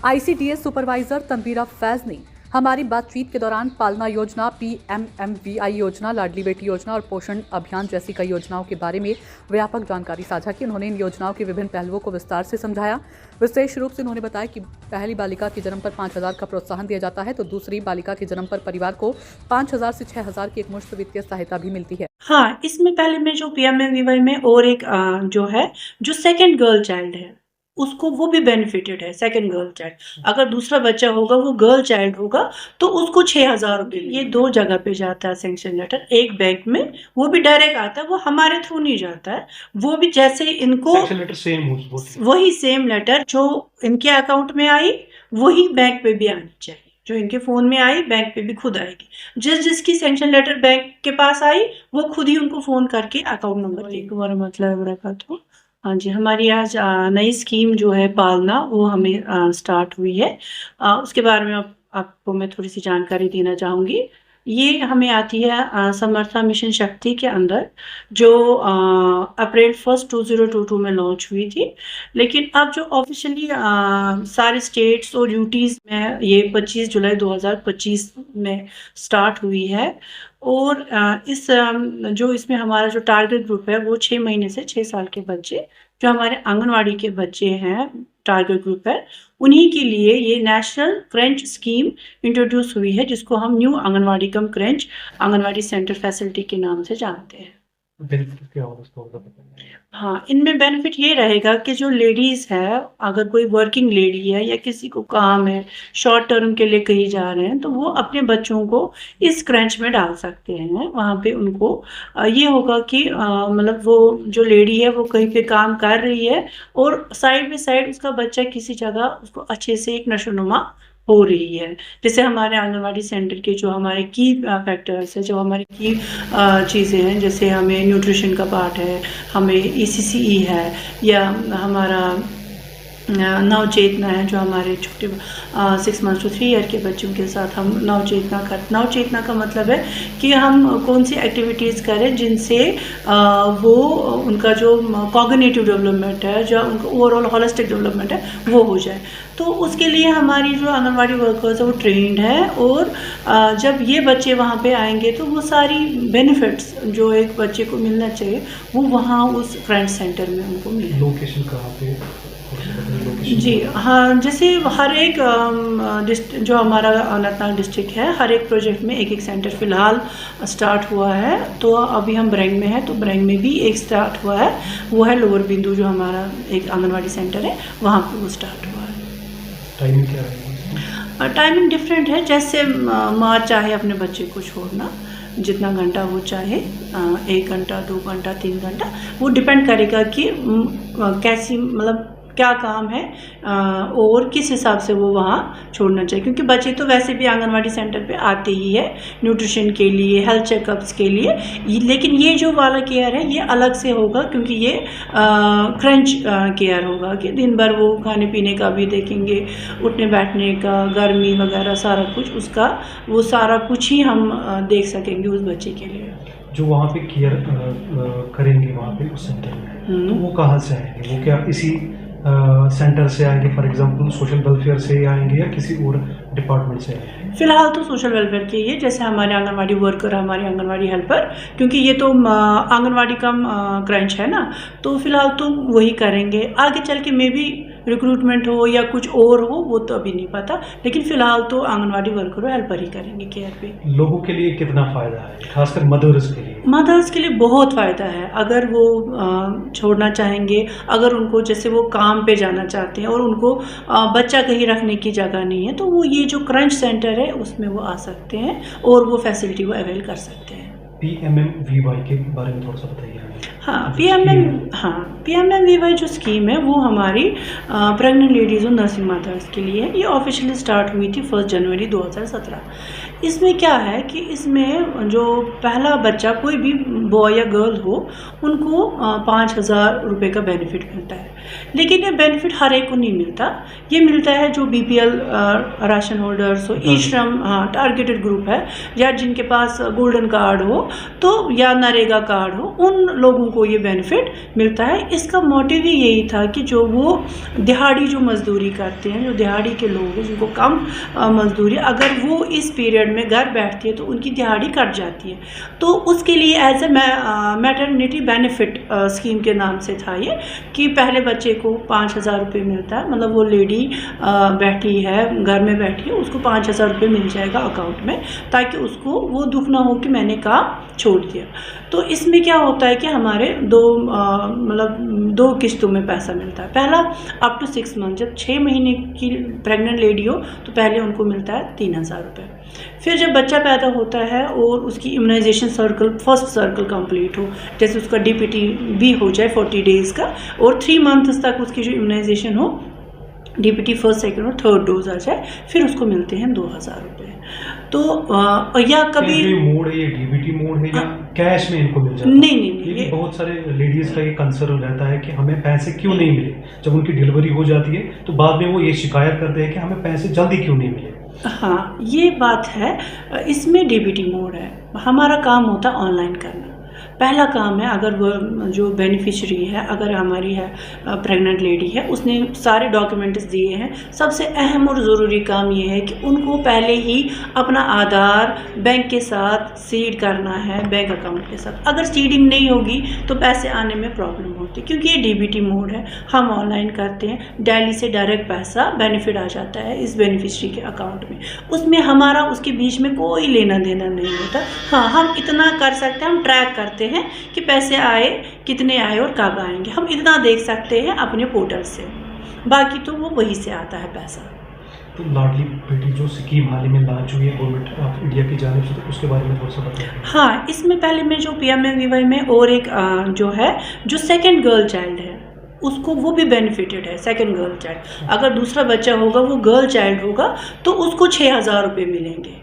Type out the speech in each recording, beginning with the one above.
ICDS supervisor तनवीरा Faiz ने हमारी बातचीत के दौरान पालना योजना, PMMVI योजना, लाडली बेटी योजना और पोषण अभियान जैसी कई योजनाओं के बारे में व्यापक जानकारी साझा की। उन्होंने इन योजनाओं के विभिन्न पहलुओं को विस्तार से समझाया। विशेष रूप से उन्होंने बताया कि पहली बालिका के जन्म पर 5,000 का प्रोत्साहन दिया जाता है, तो दूसरी बालिका के जन्म पर परिवार को 5,000 से 6,000 की एकमुश्त वित्तीय सहायता भी मिलती है। हाँ, इसमें पहले में जो PMMVY में और एक जो है, जो सेकंड गर्ल चाइल्ड है उसको, वो भी बेनिफिटेड है। सेकंड गर्ल चाइल्ड, अगर दूसरा बच्चा होगा वो गर्ल चाइल्ड होगा तो उसको 6,000 रुपये। ये 2 जगह पे जाता है सैंक्शन लेटर, एक बैंक में, वो भी डायरेक्ट आता है, वो हमारे थ्रू नहीं जाता है। वो भी जैसे इनको लेटर सेम वही सेम लेटर जो इनके अकाउंट में आई वही बैंक पे भी आनी चाहिए। जो इनके फोन में आई बैंक पे भी खुद आएगी। जिसकी सैंक्शन लेटर बैंक के पास आई वो खुद ही उनको फोन करके अकाउंट नंबर देगा। मतलब रखा तो हाँ जी, हमारी आज नई स्कीम जो है पालना, वो हमें स्टार्ट हुई है। उसके बारे में आपको मैं थोड़ी सी जानकारी देना चाहूँगी। ये हमें आती है समर्था मिशन शक्ति के अंदर, जो अप्रैल 1 2022 में लॉन्च हुई थी। लेकिन अब जो ऑफिशियली सारे स्टेट्स और यूटीज़ में ये 25 जुलाई 2025 में स्टार्ट हुई है। और जो इसमें हमारा जो टारगेट ग्रुप है वो 6 महीने से 6 साल के बच्चे, जो हमारे आंगनवाड़ी के बच्चे हैं, टारगेट ग्रुप है, उन्हीं के लिए ये नेशनल क्रंच स्कीम इंट्रोड्यूस हुई है, जिसको हम न्यू आंगनवाड़ी कम क्रंच आंगनवाड़ी सेंटर फैसिलिटी के नाम से जानते हैं। बेनिफिट क्या होगा उसको? हाँ, इनमें बेनिफिट ये रहेगा कि जो लेडीज़ है, अगर कोई वर्किंग लेडी है या किसी को काम है, शॉर्ट टर्म के लिए कहीं जा रहे हैं, तो वो अपने बच्चों को इस क्रंच में डाल सकते हैं। वहाँ पे उनको ये होगा कि मतलब वो जो लेडी है वो कहीं पे काम कर रही है और साइड बाय साइड उसका बच्चा किसी जगह उसको अच्छे से एक नशोनुमा हो रही है। जैसे हमारे आंगनवाड़ी सेंटर के जो हमारे की फैक्टर्स है, जो हमारी की चीज़ें हैं, जैसे हमें न्यूट्रिशन का पार्ट है, हमें ECCE है, या हमारा नवचेतना है, जो हमारे छोटे 6 मंथ्स टू 3 ईयर के बच्चों के साथ हम नवचेतना का मतलब है कि हम कौन सी एक्टिविटीज़ करें जिनसे वो उनका जो कॉग्निटिव डेवलपमेंट है, जो उनका ओवरऑल होलिस्टिक डेवलपमेंट है, वो हो जाए। तो उसके लिए हमारी जो आंगनवाड़ी वर्कर्स है वो ट्रेंड है। और जब ये बच्चे वहाँ पे आएंगे तो वो सारी बेनिफिट्स जो एक बच्चे को मिलना चाहिए वो वहाँ उस क्रंच सेंटर में उनको मिले। लोकेशन कहाँ पे? जी हाँ, जैसे हर एक जो हमारा अनंतनाग डिस्ट्रिक्ट है, हर एक प्रोजेक्ट में एक सेंटर फ़िलहाल स्टार्ट हुआ है। तो अभी हम ब्रैंग में है, तो ब्रैंग में भी एक स्टार्ट हुआ है, वो है लोअर बिंदु, जो हमारा एक आंगनवाड़ी सेंटर है, वहाँ पे वो स्टार्ट हुआ है। टाइमिंग क्या रहेगा? टाइमिंग डिफरेंट है। जैसे माँ चाहे अपने बच्चे को छोड़ना जितना घंटा वो चाहे, 1 घंटा, 2 घंटा, 3 घंटा, वो डिपेंड करेगा कि कैसी, मतलब क्या काम है और किस हिसाब से वो वहाँ छोड़ना चाहिए। क्योंकि बच्चे तो वैसे भी आंगनवाड़ी सेंटर पे आते ही है न्यूट्रिशन के लिए, हेल्थ चेकअप्स के लिए। लेकिन ये जो वाला केयर है ये अलग से होगा, क्योंकि ये क्रंच केयर होगा कि दिन भर वो खाने पीने का भी देखेंगे, उठने बैठने का, गर्मी वगैरह सारा कुछ, उसका वो सारा कुछ ही हम देख सकेंगे उस बच्चे के लिए। जो वहाँ पे केयर करेंगे वहाँ पे उस सेंटर में, तो वो कहाँ से आएंगे? वो क्या इसी सेंटर से आएंगे, फॉर एग्जांपल सोशल वेलफेयर से आएंगे, या किसी और डिपार्टमेंट से आएंगे? फिलहाल तो सोशल वेलफेयर के ही, जैसे हमारे आंगनवाड़ी वर्कर, हमारे आंगनवाड़ी हेल्पर, क्योंकि ये तो आंगनवाड़ी कम क्रंच है ना, तो फिलहाल तो वही करेंगे। आगे चल के मे भी रिक्रूटमेंट हो या कुछ और हो, वो तो अभी नहीं पता, लेकिन फिलहाल तो आंगनवाड़ी वर्कर और हेल्पर ही करेंगे केयर पे। लोगों के लिए कितना फ़ायदा है, खासकर मदर्स के लिए? मदर्स के लिए बहुत फ़ायदा है। अगर वो छोड़ना चाहेंगे, अगर उनको, जैसे वो काम पे जाना चाहते हैं और उनको बच्चा कहीं रखने की जगह नहीं है, तो वो ये जो क्रंच सेंटर है उसमें वो आ सकते हैं और वो फैसिलिटी वो अवेल कर सकते हैं। PMMVY के बारे में थोड़ा सा बताइए। हाँ, PMMVY जो स्कीम है वो हमारी प्रेग्नेंट लेडीज़ और नर्सिंग मदर्स के लिए है। ये ऑफिशियली स्टार्ट हुई थी 1 जनवरी 2017। इसमें क्या है कि इसमें जो पहला बच्चा, कोई भी बॉय या गर्ल हो, उनको 5,000 रुपये का बेनिफिट मिलता है। लेकिन ये बेनिफिट हर एक को नहीं मिलता। ये मिलता है जो बीपीएल राशन होल्डर्स हो, ई श्रम टारगेटेड ग्रुप है, या जिनके पास गोल्डन कार्ड हो तो, या नरेगा कार्ड हो, उन लोगों को ये बेनिफिट मिलता है। इसका मोटिव ही यही था कि जो वो दिहाड़ी जो मजदूरी करते हैं, जो दिहाड़ी के लोग हैं जिनको कम मजदूरी, अगर वो इस पीरियड में घर बैठती है तो उनकी दिहाड़ी कट जाती है। तो उसके लिए as a maternity benefit scheme के नाम से था ये, कि पहले बच्चे को 5,000 रुपये मिलता है, मतलब वो लेडी बैठी है, घर में बैठी है, उसको 5,000 रुपये मिल जाएगा अकाउंट में, ताकि उसको वो दुख ना हो कि मैंने काम छोड़ दिया। तो इसमें क्या होता है कि हमारे दो किस्तों में पैसा मिलता है। पहला अप टू 6 मंथ, जब 6 महीने की प्रेग्नेंट लेडी हो तो पहले उनको मिलता है 3,000 रुपये। फिर जब बच्चा पैदा होता है और उसकी immunization circle, first circle complete हो, जैसे उसका डीपीटी भी हो जाए 40 डेज़ का, और 3 मंथ्स तक उसकी जो इम्यूनाइजेशन हो, डीपीटी फर्स्ट, सेकंड और थर्ड डोज आ जाए, फिर उसको मिलते हैं 2,000 रुपये। तो या कभी मोड है, ये डीबीटी मोड है, या कैश में इनको मिल जाता है? नहीं, ये बहुत सारे लेडीज का ये कंसर्न रहता है कि हमें पैसे क्यों नहीं मिले। जब उनकी डिलीवरी हो जाती है तो बाद में वो ये शिकायत करते हैं कि हमें पैसे जल्दी क्यों नहीं मिले। हाँ, ये बात है। इसमें डीबीटी मोड है, हमारा काम होता है ऑनलाइन करना। पहला काम है, अगर वो जो बेनिफिशरी है, अगर हमारी है प्रेग्नेंट लेडी है, उसने सारे डॉक्यूमेंट्स दिए हैं, सबसे अहम और ज़रूरी काम ये है कि उनको पहले ही अपना आधार बैंक के साथ सीड करना है, बैंक अकाउंट के साथ। अगर सीडिंग नहीं होगी तो पैसे आने में प्रॉब्लम होती है, क्योंकि ये डीबीटी मोड है, हम ऑनलाइन करते हैं, डेली से डायरेक्ट पैसा बेनिफिट आ जाता है इस बेनिफिशरी के अकाउंट में। उसमें हमारा उसके बीच में कोई लेना देना नहीं होता। हाँ, हम इतना कर सकते हैं, हम ट्रैक करते हैं कि पैसे आए, कितने आए और कब आएंगे, हम इतना देख सकते हैं अपने पोर्टल से, बाकी तो वो वहीं से आता है पैसा। तो लाडली बेटी जो स्कीम हाल ही में लॉन्च हुई है गवर्नमेंट ऑफ इंडिया की जानिब से, तो उसके बारे में थोड़ा सा बताइए। हाँ, इसमें पहले में जो PMMVY में और एक जो है, जो सेकंड गर्ल चाइल्ड है, उसको वो भी बेनिफिटेड है। सेकंड गर्ल चाइल्ड, अगर दूसरा बच्चा होगा वो गर्ल चाइल्ड होगा तो उसको 6,000 रुपये मिलेंगे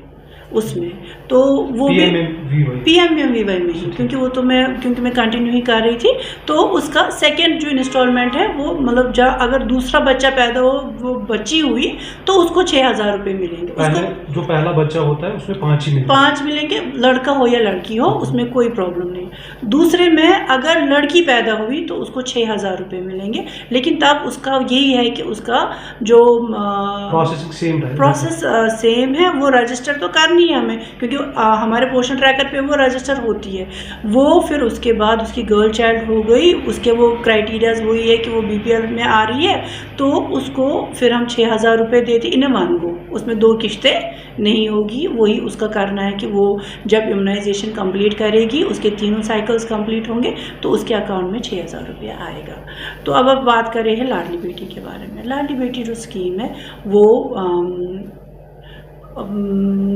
उसमें। तो वो PMMVY में ही, क्योंकि वो तो क्योंकि मैं कंटिन्यू ही कर रही थी, तो उसका सेकंड जो इंस्टॉलमेंट है वो, मतलब अगर दूसरा बच्चा पैदा हो, वो बच्ची हुई, तो उसको 6,000 रुपये मिलेंगे। उसको जो पहला बच्चा होता है उसमें 5 मिलेंगे, लड़का हो या लड़की हो, उसमें कोई प्रॉब्लम नहीं। दूसरे में अगर लड़की पैदा हुई तो उसको 6,000 रुपये मिलेंगे, लेकिन तब उसका यही है कि उसका जो प्रोसेस सेम है, वो रजिस्टर तो करनी है हमें, क्योंकि हमारे पोषण ट्रैकर पे वो रजिस्टर होती है। वो फिर उसके बाद उसकी गर्ल चाइल्ड हो गई, उसके वो क्राइटेरियाज वही है कि वो BPL में आ रही है, तो उसको फिर हम 6,000 रुपये देते इन वन गो, उसमें 2 किश्तें नहीं होगी। वही उसका करना है कि वो जब इम्यूनाइजेशन कंप्लीट करेगी, उसके 3 साइकिल्स कंप्लीट होंगे, तो उसके अकाउंट में 6,000 रुपया आएगा। तो अब बात कर रहे हैं लाडली बेटी के बारे में। लाडली बेटी जो स्कीम है वो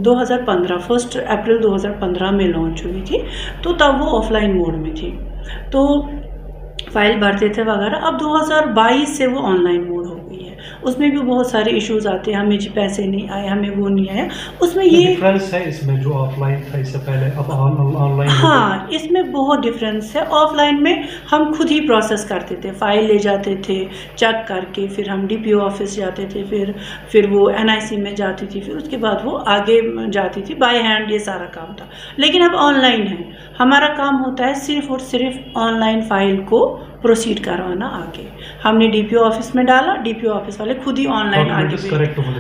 2015 1 अप्रैल 2015 में लॉन्च हुई थी। तो तब वो ऑफलाइन मोड में थी, तो फाइल भरते थे वगैरह। अब 2022 से वो ऑनलाइन मोड हो गई है। उसमें भी बहुत सारे इश्यूज आते हैं, हमें जी पैसे नहीं आए, हमें वो नहीं आया। उसमें ये डिफरेंस है इसमें, जो ऑफलाइन था इससे पहले, अब ऑनलाइन। हाँ, इसमें बहुत डिफरेंस है। ऑफलाइन में हम खुद ही प्रोसेस करते थे, फाइल ले जाते थे चेक करके, फिर हम DPO ऑफिस जाते थे, फिर वो NIC में जाती थी, फिर उसके बाद वो आगे जाती थी, बाय हैंड ये सारा काम था। लेकिन अब ऑनलाइन है, हमारा काम होता है सिर्फ और सिर्फ ऑनलाइन फाइल को प्रोसीड करवाना आगे। हमने DPO ऑफिस में डाला, DPO ऑफिस वाले खुद ही ऑनलाइन आगे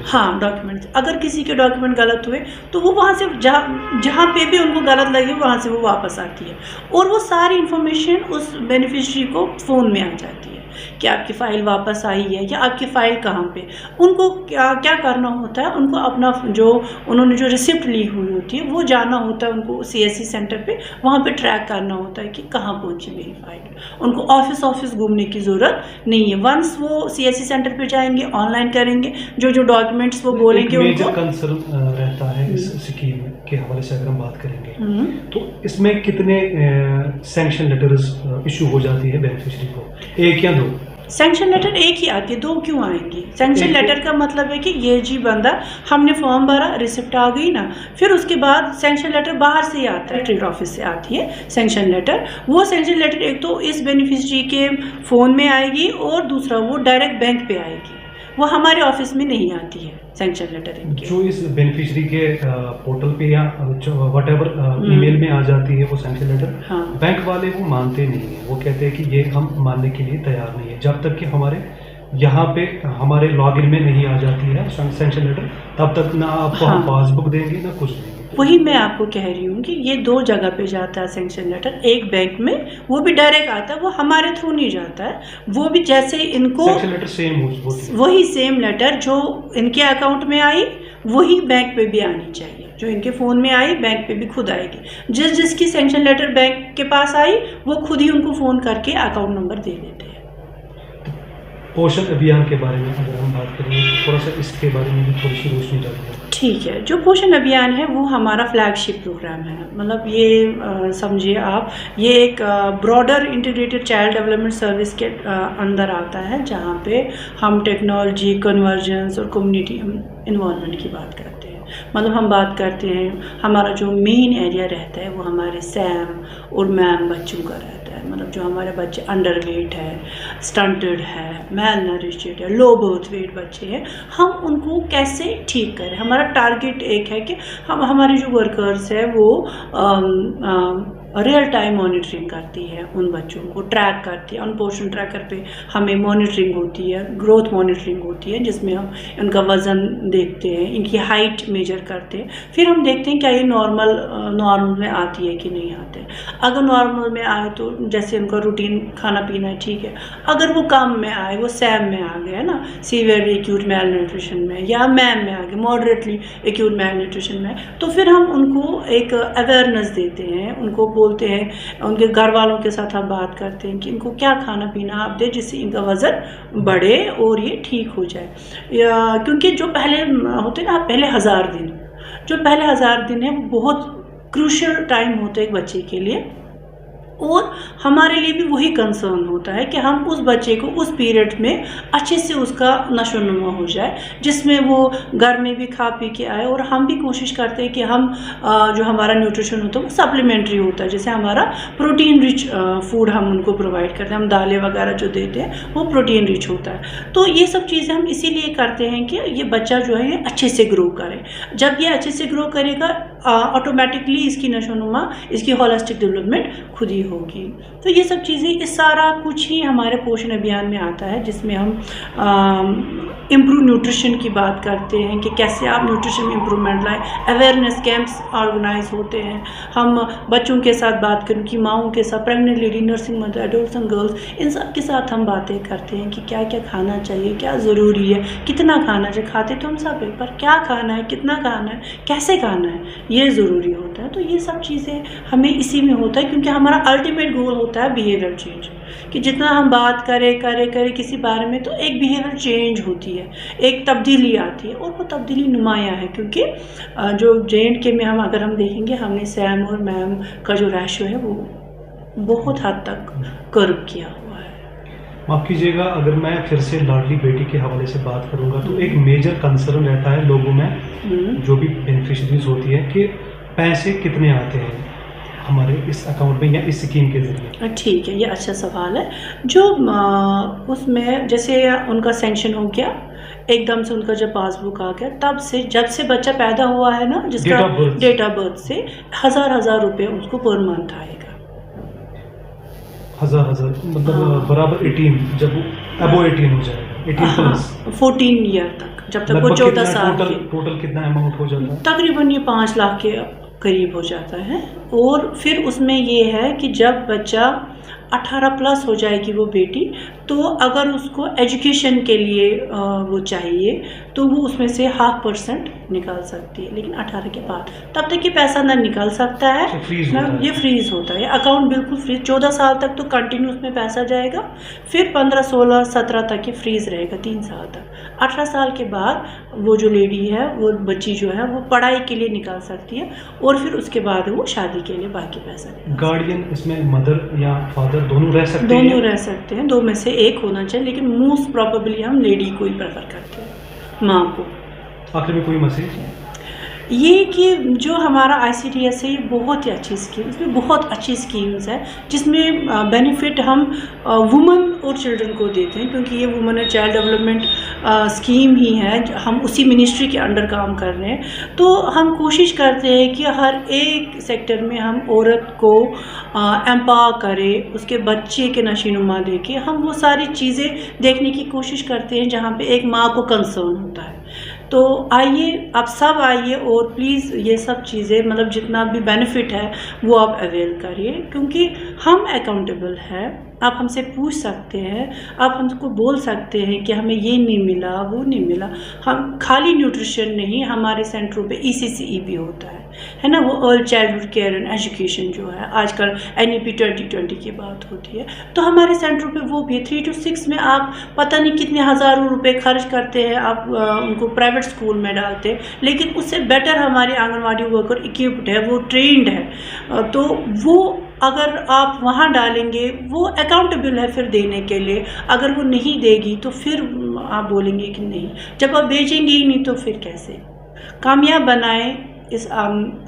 हाँ, डॉक्यूमेंट्स, अगर किसी के डॉक्यूमेंट गलत हुए तो वो वहाँ से जहाँ पे भी उनको गलत लगे वहाँ से वो वापस आती है, और वो सारी इन्फॉर्मेशन उस बेनिफिशियरी को फ़ोन में आ जाती है कि आपकी फ़ाइल वापस आई है या आपकी फ़ाइल कहाँ पे। उनको क्या करना होता है, उनको अपना जो उन्होंने जो रिसिप्ट ली हुई होती है वो जानना होता है, उनको CSC सेंटर पे वहाँ पे ट्रैक करना होता है कि कहाँ पहुँची मेरी फ़ाइल। उनको ऑफिस घूमने की ज़रूरत नहीं है। वंस वो CSC सेंटर पे जाएंगे, ऑनलाइन करेंगे, जो डॉक्यूमेंट्स वो बोलेंगे उनको। कंसर्न रहता है इस स्कीम के हवाले से अगर हम बात करेंगे तो इसमें कितने सैंक्शन लेटर्स इशू हो जाती है बेनिफिशियरी को, 1 या 2? सैंक्शन लेटर एक ही आती है, दो क्यों आएंगी? सैंक्शन एक- लेटर का मतलब है कि ये जी बंदा, हमने फॉर्म भरा, रिसिप्ट आ गई ना, फिर उसके बाद सैंक्शन लेटर बाहर से ही आता है, ट्रेड ऑफिस से आती है सैंक्शन लेटर। वो सैंक्शन लेटर एक तो इस बेनिफिशियरी के फ़ोन में आएगी और दूसरा वो डायरेक्ट बैंक पे आएगी, वो हमारे ऑफिस में नहीं आती है सैंक्शन लेटर इनके। जो इस बेनिफिशियरी के पोर्टल पे या वट एवर ईमेल में आ जाती है वो सैंक्शन लेटर, हाँ। बैंक वाले वो मानते नहीं है। वो कहते हैं कि ये हम मानने के लिए तैयार नहीं है जब तक कि हमारे यहाँ पे हमारे लॉगिन में नहीं आ जाती है सैंक्शन लेटर, तब तक ना आपको हम हाँ। पासबुक देंगे ना कुछ देंगे। वही मैं आपको कह रही हूँ कि ये दो जगह पे जाता है सैंक्शन लेटर, एक बैंक में, वो भी डायरेक्ट आता है, वो हमारे थ्रू नहीं जाता है, वो भी जैसे इनको सैंक्शन लेटर सेम होती है। वही सेम लेटर जो इनके अकाउंट में आई वही बैंक पे भी आनी चाहिए, जो इनके फ़ोन में आई बैंक पे भी खुद आएगी। जिसकी सैंक्शन लेटर बैंक के पास आई वो खुद ही उनको फ़ोन करके अकाउंट नंबर दे देते हैं। पोषण अभियान के बारे में अगर हम बात करें तो थोड़ा सा इसके बारे में भी थोड़ी सी रोशनी डालते हैं। ठीक है, जो पोषण अभियान है वो हमारा फ्लैगशिप प्रोग्राम है। मतलब ये समझिए आप, ये एक broader integrated child development service के अंदर आता है, जहाँ पे हम टेक्नोलॉजी, कन्वर्जेंस और कम्युनिटी इन्वॉल्वमेंट की बात करते हैं। मतलब हम बात करते हैं, हमारा जो मेन एरिया रहता है वो हमारे सैम और मैम बच्चों का रहता है। मतलब जो हमारे बच्चे अंडर वेट है, स्टंटेड है, मैल नरिश्ड है, लो बर्थ वेट बच्चे हैं, हम उनको कैसे ठीक करें। हमारा टारगेट एक है कि हम, हमारे जो वर्कर्स है वो रियल टाइम मॉनिटरिंग करती है, उन बच्चों को ट्रैक करती है। अनपोषण ट्रैकर पे हमें मॉनिटरिंग होती है, ग्रोथ मॉनिटरिंग होती है, जिसमें हम इनका वज़न देखते हैं, इनकी हाइट मेजर करते हैं, फिर हम देखते हैं क्या ये नॉर्मल में आती है कि नहीं आते हैं। अगर नॉर्मल में आए तो जैसे उनका रूटीन खाना पीना है, ठीक है। अगर वो कम में आए, वो सैम में आ गया ना, सीवियरली एक्यूट मैल न्यूट्रिशन में, या मैम में आ गया मॉडरेटली एक्यूट मैल न्यूट्रिशन में, तो फिर हम उनको एक अवेयरनेस देते हैं, उनको बोलते हैं, उनके घर वालों के साथ हम बात करते हैं कि इनको क्या खाना पीना आप दें जिससे इनका वज़न बढ़े और ये ठीक हो जाए। क्योंकि जो पहले होते हैं ना, पहले 1000 दिन, जो पहले 1000 दिन है वो बहुत क्रूशियल टाइम होता है एक बच्चे के लिए, और हमारे लिए भी वही कंसर्न होता है कि हम उस बच्चे को उस पीरियड में अच्छे से उसका नशोनुमा हो जाए, जिसमें वो घर में भी खा पी के आए। और हम भी कोशिश करते हैं कि हम जो हमारा न्यूट्रिशन होता है वो सप्लीमेंट्री होता है, जैसे हमारा प्रोटीन रिच फूड हम उनको प्रोवाइड करते हैं, हम दालें वगैरह जो देते हैं वो प्रोटीन रिच होता है। तो ये सब चीज़ें हम इसीलिए करते हैं कि ये बच्चा जो है ये अच्छे से ग्रो करे। जब ये अच्छे से ग्रो करेगा ऑटोमेटिकली इसकी नशोनुमा, इसकी होलिस्टिक डेवलपमेंट खुद ही होगी। तो ये सब चीज़ें, ये सारा कुछ ही हमारे पोषण अभियान में आता है, जिसमें हम इम्प्रूव न्यूट्रिशन की बात करते हैं कि कैसे आप न्यूट्रिशन में इम्प्रूवमेंट लाएं। अवेयरनेस कैंप्स ऑर्गेनाइज होते हैं, हम बच्चों के साथ बात करें कि माओं के साथ, pregnant lady, nursing mother, adults and girls, इन सब के साथ हम बातें करते हैं कि क्या क्या खाना चाहिए, क्या ज़रूरी है, कितना खाना चाहिए। खाते तो हम सब है, पर क्या खाना है, कितना खाना है, कैसे खाना है, ये ज़रूरी होता है। तो ये सब चीज़ें हमें इसी में होता है, क्योंकि हमारा अल्टीमेट गोल होता है बिहेवियर चेंज, कि जितना हम बात करें किसी बारे में, तो एक बिहेवियर चेंज होती है, एक तब्दीली आती है, और वो तब्दीली नुमायाँ है। क्योंकि जो J&K में हम अगर हम देखेंगे, हमने सैम और मैम का जो रेशो है वो बहुत हद तक कर्व किया हुआ है। माफ़ कीजिएगा, अगर मैं फिर से लाडली बेटी के हवाले से बात करूंगा तो एक मेजर कंसर्न रहता है लोगों में, जो भी बेनिफिशरीज होती है, कि पैसे कितने आते हैं हमारे इस अकाउंट में या इस स्कीम के जरिए। ठीक है, ये अच्छा सवाल है। जो उसमें जैसे उनका सेंक्शन हो गया, एकदम से उनका जब पासबुक आ गया, तब से जब से बच्चा पैदा हुआ है ना, जिसका डेट ऑफ बर्थ से 1000 रुपये उसको पर मंथ आएगा। 1000 मतलब बराबर 18, जब अबो 18 हो जाएगा, 18 प्लस 14 ईयर तक, जब तक वो 14 साल के। टोटल कितना अमाउंट हो जाता है? तकरीबन ये 5 लाख के करीब हो जाता है। और फिर उसमें ये है कि जब बच्चा 18 प्लस हो जाएगी वो बेटी, तो अगर उसको एजुकेशन के लिए वो चाहिए तो वो उसमें से 0.5% निकाल सकती है। लेकिन 18 के बाद तब तक ये पैसा ना निकाल सकता है, ये फ्रीज होता है, अकाउंट बिल्कुल फ्रीज। 14 साल तक तो कंटिन्यू उसमें पैसा जाएगा, फिर 15, 16, 17 तक ये फ्रीज रहेगा, 3 साल तक। 18 साल के बाद वो जो लेडी है, वो बच्ची जो है, वो पढ़ाई के लिए निकाल सकती है, और फिर उसके बाद वो शादी के लिए बाकी पैसा। गार्डियन इसमें मदर या फादर दोनों रह सकते हैं? दोनों रह सकते हैं, दो में से एक होना चाहिए, लेकिन मोस्ट प्रॉबेबली हम लेडी को ही प्रेफर करते हैं, माँ को। आखिर में कोई मैसेज? ये कि जो हमारा ICDS है, ये बहुत ही अच्छी स्कीम, इसमें बहुत अच्छी स्कीम्स है जिसमें बेनिफिट हम वुमेन और चिल्ड्रन को देते हैं, क्योंकि ये women and child development scheme ही है, हम उसी मिनिस्ट्री के अंडर काम कर रहे हैं। तो हम कोशिश करते हैं कि हर एक सेक्टर में हम औरत को एम्पावर करें, उसके बच्चे के नशीनुमा देके हम वो सारी चीज़ें देखने की कोशिश करते हैं जहाँ पे एक माँ को कंसर्न होता है। तो आइए, आप सब आइए और प्लीज़ ये सब चीज़ें, मतलब जितना भी बेनिफिट है वो आप अवेल करिए, क्योंकि हम अकाउंटेबल हैं। आप हमसे पूछ सकते हैं, आप हमको बोल सकते हैं कि हमें ये नहीं मिला, वो नहीं मिला। हम खाली न्यूट्रिशन नहीं, हमारे सेंटरों पे ECCE भी होता है ना, वो early childhood care and education जो है, आजकल NEP 2020 की बात होती है, तो हमारे सेंटरों पे वो भी है। 3 to 6 में आप पता नहीं कितने हज़ारों रुपए खर्च करते हैं, आप उनको प्राइवेट स्कूल में डालते हैं, लेकिन उससे बेटर हमारे आंगनवाड़ी वर्कर इक्विप्ड है, वो ट्रेंड है। तो वो अगर आप वहाँ डालेंगे, वो अकाउंटेबल है फिर देने के लिए। अगर वो नहीं देगी तो फिर आप बोलेंगे कि नहीं, जब आप भेजेंगे ही नहीं तो फिर कैसे? कामयाब बनाएं इस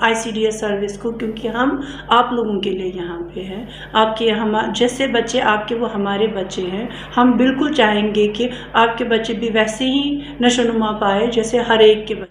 ICDS सर्विस को, क्योंकि हम आप लोगों के लिए यहाँ पे हैं। आपके हम जैसे बच्चे आपके, वो हमारे बच्चे हैं। हम बिल्कुल चाहेंगे कि आपके बच्चे भी वैसे ही नशोनुमा पाए जैसे हर एक के बच्चे।